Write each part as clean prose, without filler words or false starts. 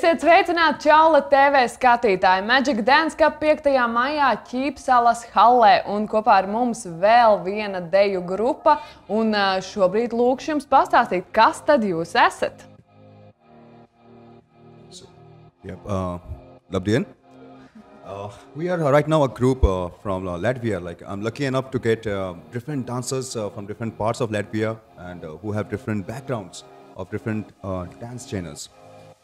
Esiet sveicināti Čaula TV skatītāji. Magic Dance Cup 5. maijā Ķīpsalas hallē un kopā ar mums vēl viena deju grupa. Un šobrīd lūkšu jums pastāstīt, kas tad jūs esat? Labdien! We are right now a group from Latvia. I'm lucky enough to get different dancers from different parts of Latvia and who have different backgrounds of different dance genres.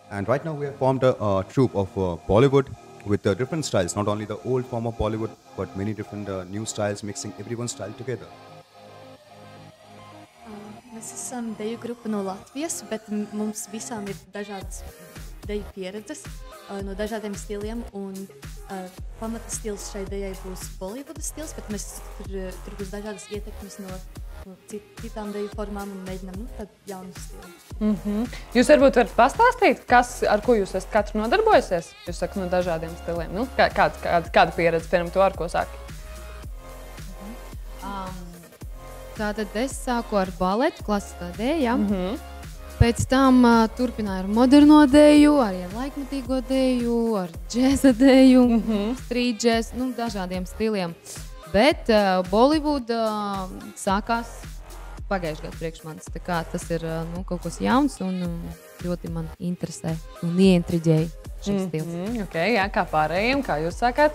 And right now we have formed a troupe of Bollywood with different styles, not only the old form of Bollywood, but many different new styles, mixing everyone's style together. Mēs esam deju grupa no Latvijas, bet mums visām ir dažādas deju pieredzes no dažādiem stiliem. Un pamata stils šai dejai būs Bollywood stils, bet mēs tur būs dažādas ietekmes no citām deju formām un mēģinām tādu jaunu stilu. Jūs varbūt varat pastāstīt, ar ko jūs esat katru nodarbojusies? Jūs sakat no dažādiem stiliem. Kāda pieredze, piemēram, to ar ko sāki? Tātad es sāku ar baletu, klasiskā deja. Pēc tam turpināju ar moderno deju, arī ar laikmetīgo deju, ar džēza deju, street jazz, dažādiem stiliem. Bet Bollywood sākās pagājušajā gadā priekš manis. Tā kā tas ir kaut kas jauns un ļoti man interesē un ieintriģēja šis stils. Jā, kā pārējiem, kā jūs sākāt?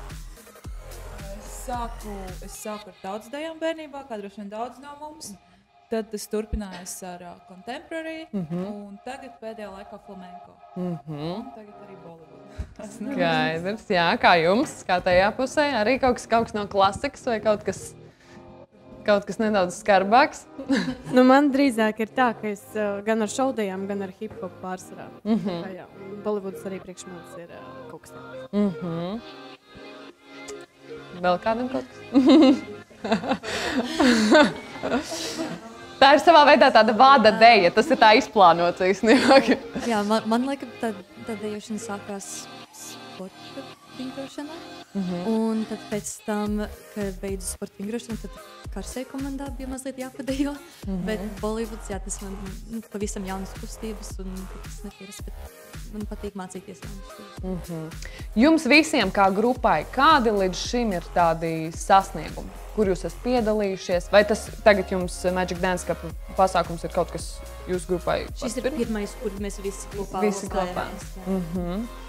Es sāku ar daudz dejām bērnībā, kā droši vien daudz no mums. Tad es turpinājos ar contemporary un tagad pēdējā laikā flamenco. Un tagad arī Bollywood. Skaidrs, jā, kā jums, kā tajā pusē? Arī kaut kas no klasikas vai kaut kas nedaudz skarbāks? Man drīzāk ir tā, ka es gan ar šaudējām, gan ar hip-hop pārsvarā. Bollywoods arī priekš manis ir kaut kas tāds. Vēl kādam kaut kas? Tā ir savā veidā tāda vada deja, tas ir tā izplānots īstenībā. Jā, man laikam tā dejošana sākās sporta vingrošanā. Un tad pēc tam, kad beidzu sporta vingrošanu, tad karsē komandā bija mazliet jāpadejo. Bet Bollywoods, jā, tas man pavisam jaunas kustības un tas nepieras, bet man patīk mācīties jaunas kustības. Jums visiem kā grupai, kādi līdz šim ir tādi sasniegumi, kur jūs esat piedalījušies? Vai tas tagad jums Magic Dance Cup pasākums ir kaut kas jūsu grupai? Šis ir pirmais, kur mēs visi kopā.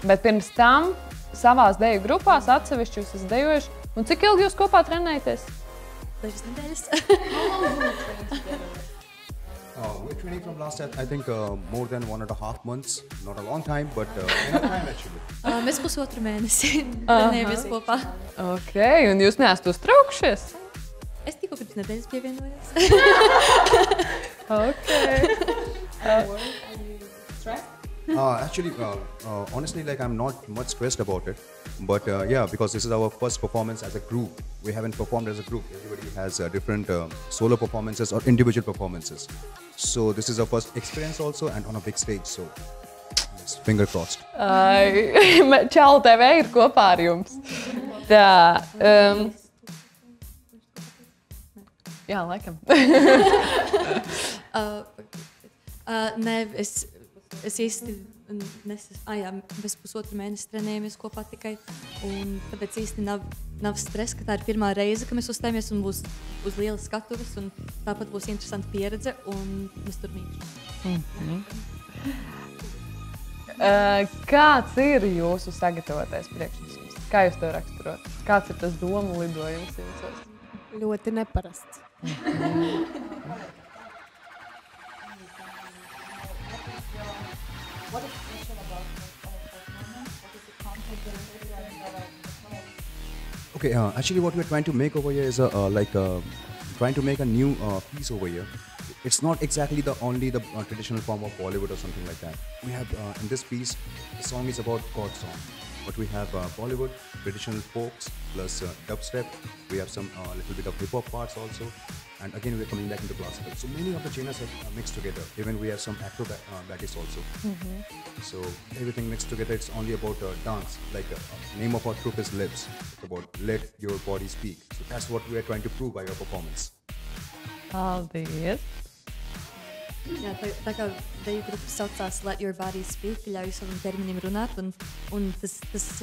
Bet pirms tam savās deju grupās atsevišķi jūs esat dejojuši. Un cik ilgi jūs kopā trenējaties? Dažas nedēļas. We're training from last year, I think more than 1.5 months. Not a long time, but enough time actually. Mēs pusotru mēnesi trenējamies kopā. Ok, un jūs neesat uztraukšies? Es tikko pirms nedēļas pievienojos. Actually, honestly, I'm not much stressed about it. But yeah, because this is our first performance as a group. We haven't performed as a group. Everybody has different solo performances or individual performances. So this is our first experience also and on a big stage. So yes, finger crossed. Čaula TV ir kopā ar jums. Tā. Jā, laikam. Nē, es īsti mēs pusotru mēnesi trenējamies kopā tikai, un tāpēc īsti nav stress, ka tā ir pirmā reize, ka mēs uzstājamies un būs uz lielas skatuves, un tāpat būs interesanta pieredze, un mēs tur mīkšam. Kāds ir jūsu sagatavotais priekšnesums? Kā jūs to raksturot? Kāds ir tas domu lidojums jūsos? Ļoti neparasts. What is special about our performance? What is the content that we are performing? Okay, actually what we're trying to make over here is trying to make a new piece over here. It's not exactly only the traditional form of Bollywood or something like that. We have in this piece, the song is about God song. But we have Bollywood, traditional folks, plus dubstep. We have some little bit of hip-hop parts also. And again, we're coming back into classical. So many of the genres are mixed together. Even we have some acrobatics also. So everything mixed together, it's only about dance. Like the name of our troupe is Lips. It's about let your body speak. So that's what we are trying to prove by our performance. Paldies! Jā, tā kā deju grupa saucās Let Your Body Speak, ļauj savam ķermenim runāt, un tas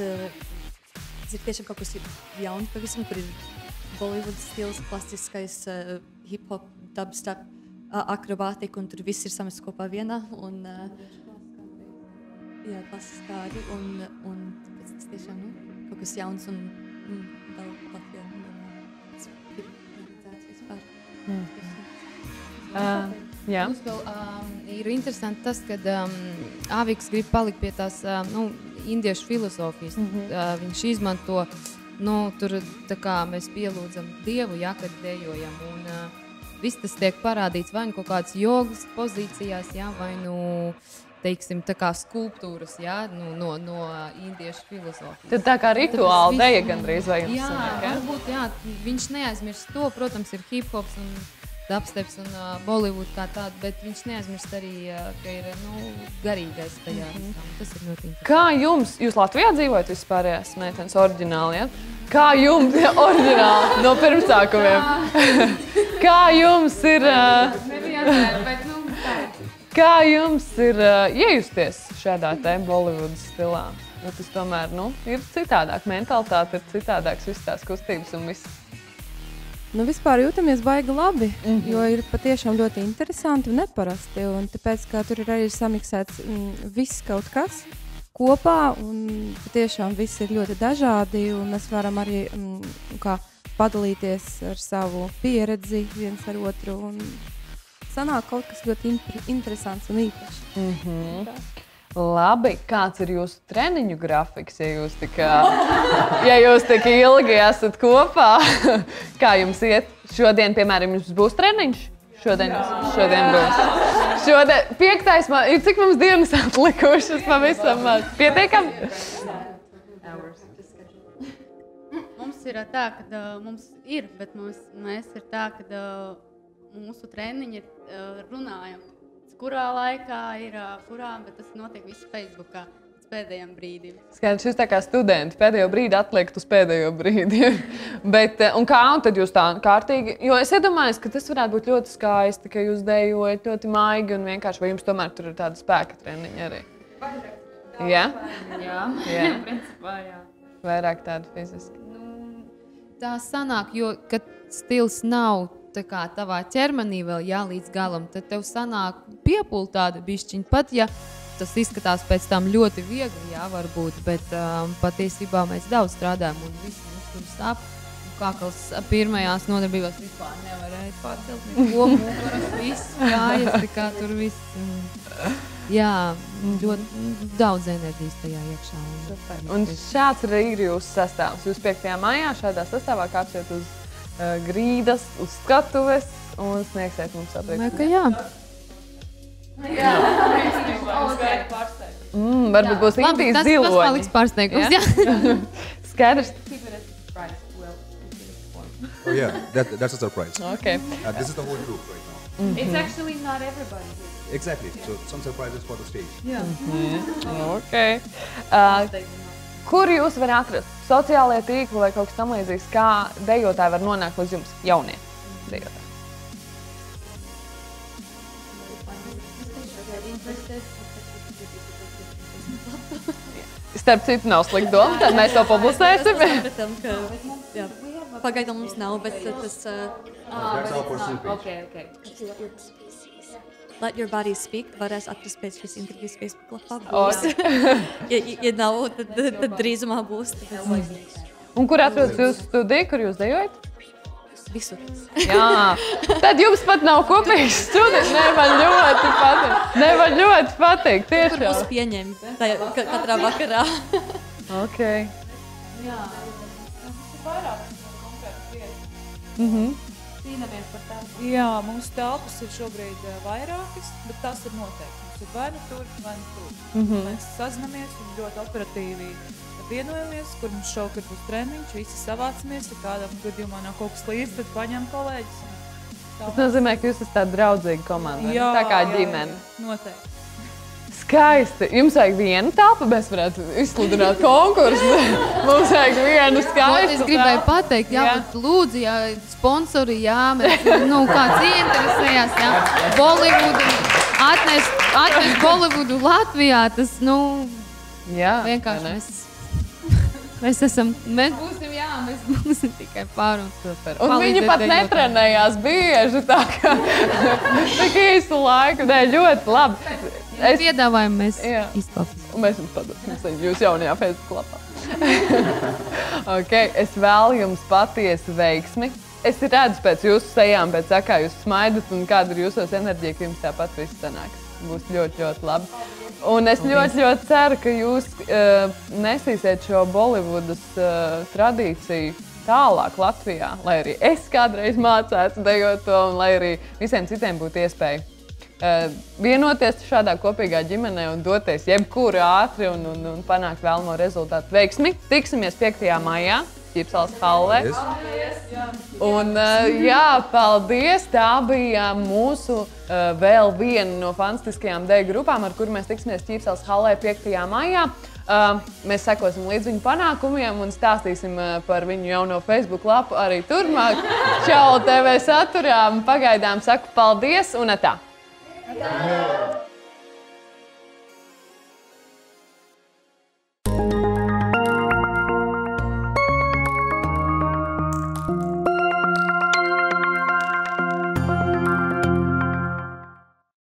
ir tiešām kaut kas jauns pavisam, kur ir Bollywood stils, klasiskais hip-hop, dubstep, akrobātika, un tur viss ir samests kopā vienā, un jā, klasiskā arī, un tāpēc tas tiešām, kaut kas jauns un vēl Latvijā redzēts vispār. Jā. Mums vēl ir interesanti tas, ka Āviks grib palikt pie tās indiešu filozofijas. Viņš izmanto, tur tā kā mēs pielūdzam Dievu, ja, kad dejojam, un viss tas tiek parādīts vai nu kaut kādas jogas pozīcijās, ja, vai nu, teiksim, tā kā skulptūras, ja, no indiešu filozofijas. Tad tā kā rituāla deja gandrīz vai jums jā, sanāk, ja? Varbūt, jā, viņš neaizmirst to, protams, ir hip-hops un dubsteps un Bollywood kā tāda, bet viņš neaizmirst arī, ka ir, garīgais tajā. Tas ir ļoti interesanti. Kā jums, jūs Latvijā dzīvojat vispārējās meitenes oriģināli, ja? Kā jums, oriģināli, no pirmsākumiem, kā jums ir, kā jums ir iejusties šādā te Bollywood stilā? Tas tomēr, ir citādāk, mentalitāte ir citādāks, visas tās kustības un viss. Vispār jūtamies baigi labi, jo ir patiešām ļoti interesanti un neparasti. Un tāpēc, ka tur ir arī samiksēts viss kaut kas kopā, un patiešām viss ir ļoti dažādi, un mēs varam arī padalīties ar savu pieredzi viens ar otru, un sanāk kaut kas ļoti interesants un īpašs. Labi, kāds ir jūsu treniņu grafiks, ja jūs tik ilgi esat kopā? Kā jums iet? Šodien, piemēram, jums būs treniņš? Šodien būs. Šodien 5. Cik mums dienas atlikušas pavisam maz? Pietiekam? Mums ir tā, ka mums ir, bet mēs ir tā, ka mūsu treniņi ir runājam. Kurā laikā ir bet tas notiek viss Facebookā līdz pēdējiem brīdim. Skaidrs, jūs tā kā studenti pēdējo brīdi atliekat uz pēdējo brīdi. Bet, un tad jūs tā kārtīgi, jo es iedomājos, ka tas varētu būt ļoti skaisti, ka jūs dejojat ļoti maigi un vienkārši, vai jums tomēr tur ir tāda spēka treniņa arī? Jā? Jā, principā jā. Vairāk tāda fiziski. Tā sanāk, jo, kad stils nav tā kā tavā ķermenī vēl līdz galam, tad tev sanāk piepult tāda bišķiņa, pat ja tas izskatās pēc tam ļoti viegli, varbūt, bet patiesībā mēs daudz strādājam un visi mums tur sāp. Kākals pirmajās nodarbībās vispār nevarēja pacelt neko, mūkaras, viss kājas, tā kā tur viss. Jā, ļoti daudz enerģijas tajā iekšā. Un šāds arī ir jūsu sastāvs. Jūs 5. maijā šādā sastāvā kāpsiet uz grīdas, uz skatuves un sniegsiet mums aprieksmi. Ka jā. Varbūt būs Indijas ziloņi. Tas paliks pārsteigums, jā. Skaidrs. Oh yeah, that's a surprise. Okay. This is the whole group right now. It's actually not everybody. Exactly. So some surprises for the stage. Yeah. Okay. Kur jūs varat atrast? Sociālajie tīkli vai kaut kas tam līdzīgs, kā dejotāji var nonākt līdz jums, jaunie dejotāji? Starp citu nav slikta doma, tad mēs to publicēsim. Pagaidām mums nav, bet tas... That's our personal page. Okay. Let Your Body Speak varēs atrast pēc šīs intervijas Facebook lapā. Ja nav, tad drīzumā būs. Un kur atrodas jūsu studija, kur jūs dejojat? Visur. Jā, tad jums pat nav kopīgs studijas. Nevar ļoti patīk, Kur tiešām. mūs pieņem katrā vakarā. Ok. Jā, mums ir vairākas konkrētas vietas. Cīnāmies par tām. Jā, mums telpas ir šobrīd vairākas, bet tas ir noteikti. Mums ir vai nu tur, vai nu tur. Mēs sazinamies un ļoti operatīvi vienojamies, kur mums šovakar būs treniņš, visi savācamies, ja kādam gadījumā nav kaut kas līdz, tad paņem kolēģis. Tas nozīmē, ka jūs esat tāda draudzīga komanda, tā kā ģimene. Noteikti. Skaisti. Jums vajag vienu telpu, mēs varētu izsludināt konkursu. Mums vajag vienu skaistu. Es gribēju pateikt, jā, bet lūdzu, jā, sponsori, jā, mēs, kāds ieinteresējās, jā, Bollywoodu, atnest Bollywoodu Latvijā, tas, jā, vienkārši mēs būsim tikai pār un super. Un viņi pat netrenējās bieži, tā kā tik īsu laiku. Nē, ļoti labi. Piedāvājumu mēs izklāpsim. Un mēs jums padosim jūs jaunajā Facebook lapā. Es vēlu jums patiesi veiksmi. Es redzu pēc jūsu sejām, pēc kā jūs smaidat un kāda ir jūsos enerģija, ka jums tāpat viss sanāks. Būs ļoti, ļoti labi. Un es ļoti, ļoti ceru, ka jūs nesīsiet šo Bollywoodas tradīciju tālāk Latvijā, lai arī es kādreiz mācētu dejot to un lai arī visiem citiem būtu iespēja vienoties šādā kopīgā ģimenē un doties jebkur ātri un panākt vēlamo rezultātu. Veiksmi! Tiksimies 5. maijā Ķīpsalas hallē. Un paldies! Tā bija mūsu vēl viena no fantastiskajām deju grupām, ar kuru mēs tiksimies Ķīpsalas hallē 5. maijā. Mēs sekosim līdz viņu panākumiem un stāstīsim par viņu jauno Facebook lapu arī turpmāk. Čau TV saturā. Pagaidām saku paldies un atā!